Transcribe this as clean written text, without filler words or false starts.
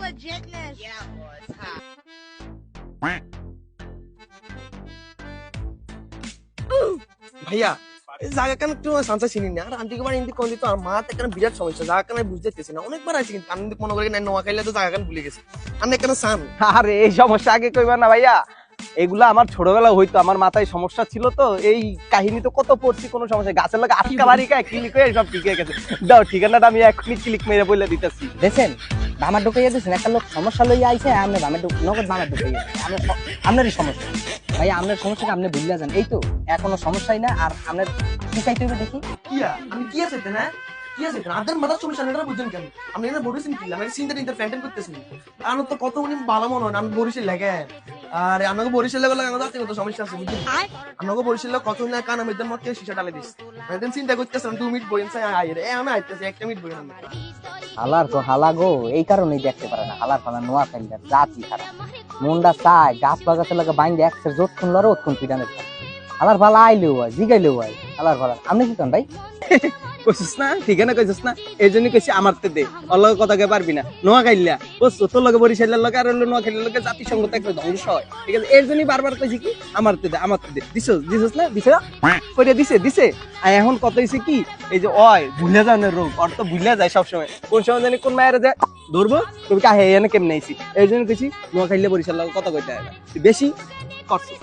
legitness. Yeah, boys. ভাইয়া এই জায়গা কেন একটু সানসা চিনি না আর আন্টি একবার ইন্দি কোন দিত আর মা এখানে বিরাট সমস্যা জায়গা কেন বুঝতে পারতেছি না অনেকবার আইছি কিন্তু আমি মনে করি না নোয়া খাইলে তো জায়গা কেন ভুলে গেছি আমি এখানে সান আরে এই সমস্যা আগে কইবা না ভাইয়া, এগুলা আমার ছোটবেলা হইতো, আমার মাথায় সমস্যা ছিল তো এই কাহিনী তো কত পড়ছি, কোনো সমস্যা গাছের লাগে আটকা বাড়ি খায় ক্লিক হয়ে সব ঠিক হয়ে গেছে। দাও ঠিকানাটা আমি এখনই ক্লিক মেরে বলে দিতেছি। দেখেন বামার ঢুকাইয়া দিয়েছেন, একটা লোক সমস্যা লইয়া আইছে, আপনি বামের নগদ বামার ঢুকাইয়া আপনারই সমস্যা ভাই, আপনার সমস্যাটা আপনি ভুলিয়া যান, এই তো এখনো সমস্যাই না। আর আপনার কি চাইতে হবে দেখি? কিয়া আমি কি আছে না কি আছে আদের মাথার সমস্যা এটা বুঝছেন কেন আপনি এখানে বরিশন কি আমি চিন্তা টিন্তা ফ্যান্টেন করতেছেন আমার তো কত উনি ভালো মনে হয় আমি বরিশাল লাগে আর আমাকে বরিশাল লাগে আমাদের জাতীয় কত সমস্যা আছে বুঝছেন আমাকে বরিশাল কত না কান আমি মত কে শিশা ডালে দিস আমি চিন্তা করতেছেন 2 মিনিট বইন চাই আইরে আমি আইতেছি 1 মিনিট বইন আমি হালার তো হালা গো, এই কারণেই দেখতে পারে না হালার ফালা নোয়া খাইলে জাতি খারাপ মনটা চায় গাছ লাগাতে লাগে বাইন্দে একসের জোট খুনলো আর ওৎক্ষণ পিটানের হালার ফালা আইলেও হয় জিগাইলেও হয় হালার ফালা। আপনি কি করেন ভাই? কইছিস না ঠিকানা কইছিস না, এই জন্য কইছি আমার তে দে অলগ কথা কে পারবি না। নোয়া খাইলা বুঝছো, তোর লগে বরিশালের লগে আর নোয়া খাইলার লগে জাতিসংঘ তো একটা ধ্বংস হয়, ঠিক আছে? এর জন্যই বারবার কইছি কি আমার তে দে আমার তে দে। দিছস না দিছে কইরা দিছে আর এখন কত হইছে কি এই যে ওই ভুলে যাওয়ার রোগ, ওর তো ভুলে যায় সবসময়, কোন সময় জানি কোন মায়ের যায় ধরবো তুমি কাহে এনে কেমনে আইছি, এই জন্য কইছি নোয়া খাইলে বরিশাল লগে কথা কইতে হয় না, বেশি করছিস।